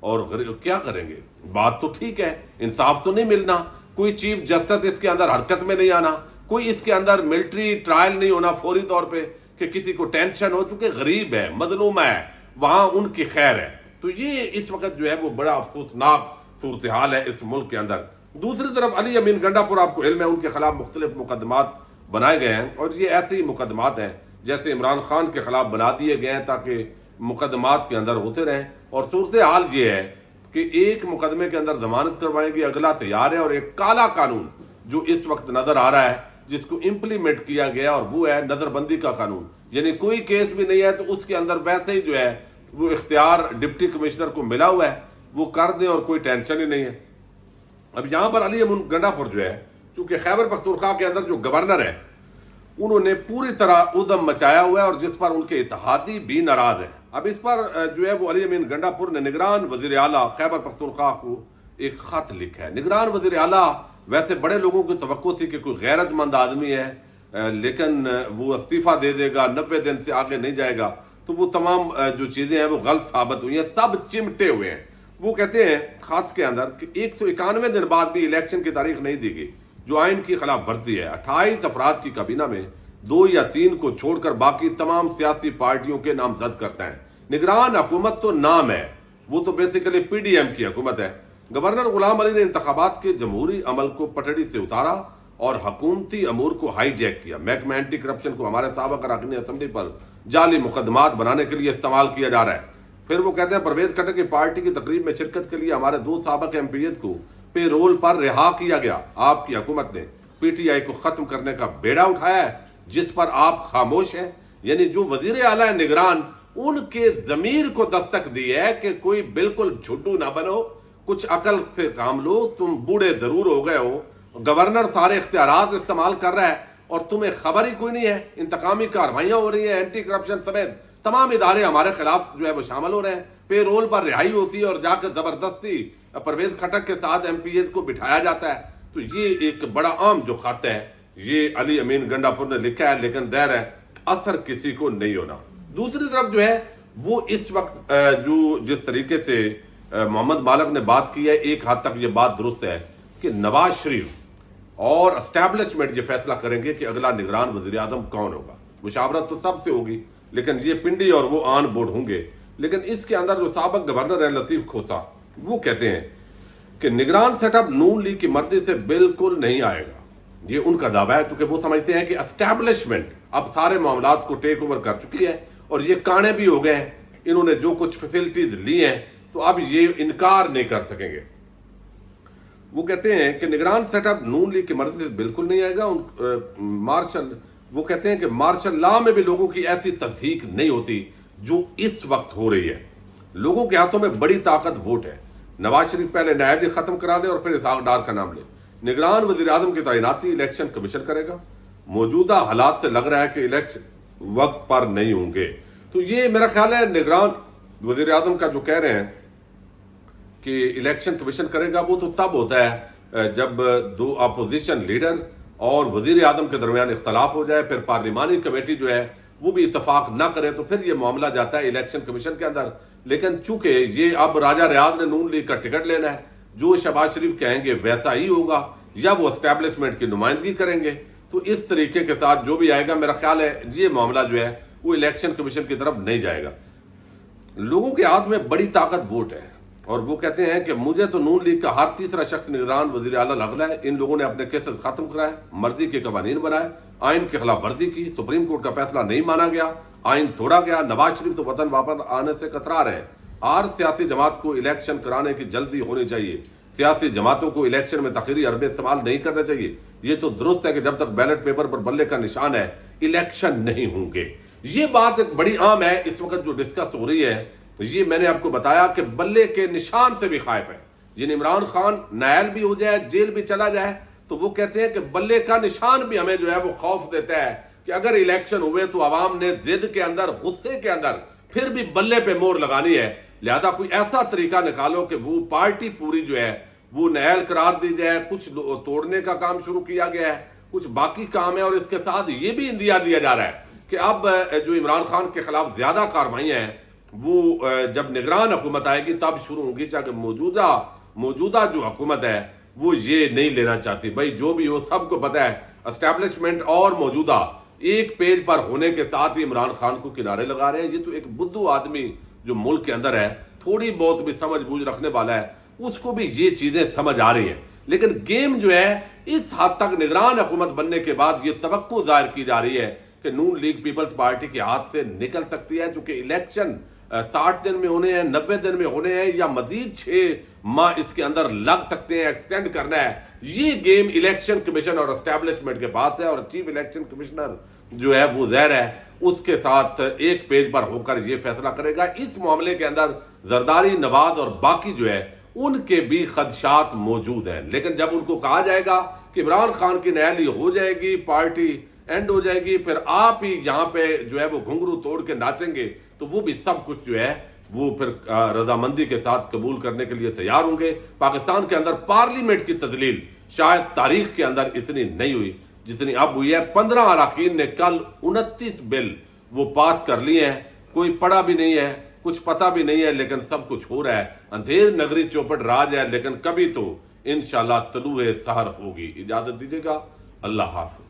اور کیا کریں گے؟ بات تو ٹھیک ہے، انصاف تو نہیں ملنا، کوئی چیف جسٹس اس کے اندر حرکت میں نہیں آنا، کوئی اس کے اندر ملٹری ٹرائل نہیں ہونا فوری طور پہ کہ کسی کو ٹینشن ہو، چونکہ غریب ہے، مظلوم ہے، وہاں ان کی خیر ہے۔ تو یہ اس وقت جو ہے وہ بڑا افسوسناک صورتحال ہے اس ملک کے اندر۔ دوسری طرف علی امین گنڈا پور، آپ کو علم ہے ان کے خلاف مختلف مقدمات بنائے گئے ہیں، اور یہ ایسے ہی مقدمات ہیں جیسے عمران خان کے خلاف بنا دیے گئے ہیں تاکہ مقدمات کے اندر ہوتے رہیں۔ اور صورتحال یہ ہے کہ ایک مقدمے کے اندر ضمانت کروائیں گے، اگلا تیار ہے، اور ایک کالا قانون جو اس وقت نظر آ رہا ہے جس کو امپلیمنٹ کیا گیا، اور وہ ہے نظر بندی کا قانون، یعنی کوئی کیس بھی نہیں ہے تو اس کے اندر ویسے ہی جو ہے وہ اختیار ڈپٹی کمشنر کو ملا ہوا ہے، وہ کر دیں اور کوئی ٹینشن ہی نہیں ہے۔ اب یہاں پر علی امین گنڈا پور جو ہے، چونکہ خیبر پختونخوا کے اندر جو گورنر ہے انہوں نے پوری طرح ادھم مچایا ہوا ہے، اور جس پر ان کے اتحادی بھی ناراض ہیں۔ اب اس پر جو ہے وہ علی امین گنڈا پور نے نگران وزیر اعلیٰ خیبر پختونخوا کو ایک خط لکھا ہے۔ نگران وزیر اعلیٰ ویسے بڑے لوگوں کی توقع تھی کہ کوئی غیرت مند آدمی ہے، لیکن وہ استعفیٰ دے دے گا، 90 دن سے آگے نہیں جائے گا، تو وہ تمام جو چیزیں ہیں وہ غلط ثابت ہوئی ہیں، سب چمٹے ہوئے ہیں۔ وہ کہتے ہیں خط کے اندر کہ 191 دن بعد بھی الیکشن کی تاریخ نہیں دی گئی، جو آئین کی خلاف ورزی ہے۔ 28 افراد کی کابینہ میں 2 یا 3 کو چھوڑ کر باقی تمام سیاسی پارٹیوں کے نامزد کرتا ہے۔ نگران حکومت تو نام ہے، وہ تو بیسیکلی پی ڈی ایم کی حکومت ہے۔ گورنر غلام علی نے انتخابات کے جمہوری عمل کو پٹڑی سے اتارا اور حکومتی امور کو ہائی جیک کیا۔ محکمہ اینٹی کرپشن کو ہمارے سابق اراکین اسمبلی پر جعلی مقدمات بنانے کے لیے استعمال کیا جا رہا ہے۔ پھر وہ کہتے ہیں پرویز خٹک کی پارٹی کی تقریب میں شرکت کے لیے ہمارے 2 سابق ایم پی ایز کو پے رول پر رہا کیا گیا۔ آپ کی حکومت نے پی ٹی آئی کو ختم کرنے کا بیڑا اٹھایا ہے جس پر آپ خاموش ہیں۔ یعنی جو وزیر اعلیٰ ہیں نگران، ان کے ضمیر کو دستک دی ہے کہ کوئی بالکل جھڈو نہ بنو، کچھ عقل سے کام لو، تم بوڑھے ضرور ہو گئے ہو، گورنر سارے اختیارات استعمال کر رہا ہے اور تمہیں خبر ہی کوئی نہیں ہے۔ انتقامی کارروائیاں ہو رہی ہیں، اینٹی کرپشن سمیت تمام ادارے ہمارے خلاف جو ہے وہ شامل ہو رہے ہیں، پے رول پر رہائی ہوتی ہے اور جا کے زبردستی پرویز خٹک کے ساتھ ایم پی ایز کو بٹھایا جاتا ہے۔ تو یہ ایک بڑا عام جو خط ہے یہ علی امین گنڈا پور نے لکھا ہے، لیکن دیر ہے اثر کسی کو نہیں ہونا۔ دوسری طرف جو ہے وہ اس وقت جو جس طریقے سے محمد مالک نے بات کی ہے، ایک حد تک یہ بات درست ہے کہ نواز شریف اور اسٹیبلشمنٹ یہ فیصلہ کریں گے کہ اگلا نگران وزیر اعظم کون ہوگا۔ مشاورت تو سب سے ہوگی، لیکن یہ پنڈی اور وہ آن بورڈ ہوں گے۔ لیکن اس کے اندر جو سابق گورنر ہے لطیف کھوسا، وہ کہتے ہیں کہ نگران سیٹ اپ نون لیگ کی مرضی سے بالکل نہیں آئے گا۔ یہ ان کا دعویٰ ہے، چونکہ وہ سمجھتے ہیں کہ اسٹیبلشمنٹ اب سارے معاملات کو ٹیک اوور کر چکی ہے اور یہ کانے بھی ہو گئے ہیں، انہوں نے جو کچھ فیسلٹیز لی ہیں تو اب یہ انکار نہیں کر سکیں گے۔ وہ کہتے ہیں کہ نگران سیٹ اپ نون لیگ کی مرضی سے بالکل نہیں آئے گا۔ وہ کہتے ہیں کہ مارشل لا میں بھی لوگوں کی ایسی تصدیق نہیں ہوتی جو اس وقت ہو رہی ہے۔ لوگوں کے ہاتھوں میں بڑی طاقت ووٹ ہے۔ نواز شریف پہلے نائب ختم کرا لے اور پھر اسحاق ڈار کا نام لے۔ نگران وزیر اعظم کی تعیناتی الیکشن کمیشن کرے گا۔ موجودہ حالات سے لگ رہا ہے کہ الیکشن وقت پر نہیں ہوں گے۔ تو یہ میرا خیال ہے نگران وزیر اعظم کا جو کہہ رہے ہیں کہ الیکشن کمیشن کرے گا، وہ تو تب ہوتا ہے جب 2 اپوزیشن لیڈر اور وزیر اعظم کے درمیان اختلاف ہو جائے، پھر پارلیمانی کمیٹی جو ہے وہ بھی اتفاق نہ کرے تو پھر یہ معاملہ جاتا ہے الیکشن کمیشن کے اندر۔ لیکن چونکہ یہ اب راجہ ریاض نے نون لیگ کا ٹکٹ لینا ہے، جو شہباز شریف کہیں گے ویسا ہی ہوگا، یا وہ اسٹیبلشمنٹ کی نمائندگی کریں گے، تو اس طریقے کے ساتھ جو بھی آئے گا میرا خیال ہے یہ معاملہ جو ہے وہ الیکشن کمیشن کی طرف نہیں جائے گا۔ لوگوں کے ہاتھ میں بڑی طاقت ووٹ ہے، اور وہ کہتے ہیں کہ مجھے تو نون لیگ کا ہر تیسرا شخص نگران وزیر اعلیٰ لگ رہا ہے۔ ان لوگوں نے اپنے کیسز ختم کرائے، مرضی کے قوانین بنائے، آئین کی خلاف ورزی کی، سپریم کورٹ کا فیصلہ نہیں مانا گیا، آئین توڑا گیا۔ نواز شریف تو وطن واپس آنے سے کترا رہے ہیں۔ ہر سیاسی جماعت کو الیکشن کرانے کی جلدی ہونی چاہیے۔ سیاسی جماعتوں کو الیکشن میں تاخیری حربے استعمال نہیں کرنا چاہیے۔ یہ تو درست ہے کہ جب تک بیلٹ پیپر پر بلے کا نشان ہے الیکشن نہیں ہوں گے۔ یہ بات ایک بڑی عام ہے اس وقت جو ڈسکس ہو رہی ہے۔ یہ میں نے آپ کو بتایا کہ بلے کے نشان سے بھی خائف ہے۔ جن عمران خان نائل بھی ہو جائے، جیل بھی چلا جائے، تو وہ کہتے ہیں کہ بلے کا نشان بھی ہمیں جو ہے وہ خوف دیتا ہے کہ اگر الیکشن ہوئے تو عوام نے ضد کے اندر، غصے کے اندر پھر بھی بلے پہ مور لگانی ہے۔ لہذا کوئی ایسا طریقہ نکالو کہ وہ پارٹی پوری جو ہے وہ نائل قرار دی جائے۔ کچھ توڑنے کا کام شروع کیا گیا ہے، کچھ باقی کام ہے، اور اس کے ساتھ یہ بھی اندیا دیا جا رہا ہے کہ اب جو عمران خان کے خلاف زیادہ کارروائیاں ہیں وہ جب نگران حکومت آئے گی تب شروع ہوگی، چاہے موجودہ جو حکومت ہے وہ یہ نہیں لینا چاہتی. بھائی جو بھی ہو سب کو پتہ ہے اسٹیبلشمنٹ اور موجودہ ایک پیج پر ہونے کے ساتھ ہی عمران خان کو کنارے لگا رہے ہیں. یہ تو ایک بدھو آدمی جو ملک کے اندر ہے، تھوڑی بہت بھی سمجھ بوجھ رکھنے والا ہے، اس کو بھی یہ چیزیں سمجھ آ رہی ہیں. لیکن گیم جو ہے اس حد تک نگران حکومت بننے کے بعد یہ توقع ظاہر کی جا رہی ہے کہ نون لیگ پیپلز پارٹی کے ہاتھ سے نکل سکتی ہے، چونکہ الیکشن 60 دن میں ہونے ہیں، 90 دن میں ہونے ہیں، یا مزید 6 ماہ اس کے اندر لگ سکتے ہیں، ایکسٹینڈ کرنا ہے. یہ گیم الیکشن کمیشن اور اسٹیبلشمنٹ کے پاس ہے، اور چیف الیکشن کمشنر جو ہے وہ ظاہر ہے اس کے ساتھ ایک پیج پر ہو کر یہ فیصلہ کرے گا. اس معاملے کے اندر زرداری، نواز اور باقی جو ہے ان کے بھی خدشات موجود ہیں. لیکن جب ان کو کہا جائے گا کہ عمران خان کی نیالی ہو جائے گی، پارٹی اینڈ ہو جائے گی، پھر آپ ہی یہاں پہ جو ہے وہ گھنگرو توڑ کے ناچیں گے، تو وہ بھی سب کچھ جو ہے وہ پھر رضامندی کے ساتھ قبول کرنے کے لیے تیار ہوں گے. پاکستان کے اندر پارلیمنٹ کی تدلیل شاید تاریخ کے اندر اتنی نہیں ہوئی جتنی اب ہوئی ہے. 15 اراکین نے کل 29 بل وہ پاس کر لیے ہیں. کوئی پڑھا بھی نہیں ہے، کچھ پتہ بھی نہیں ہے، لیکن سب کچھ ہو رہا ہے. اندھیر نگری چوپٹ راج ہے، لیکن کبھی تو انشاءاللہ طلوع سحر ہوگی. اجازت دیجیے گا، اللہ حافظ.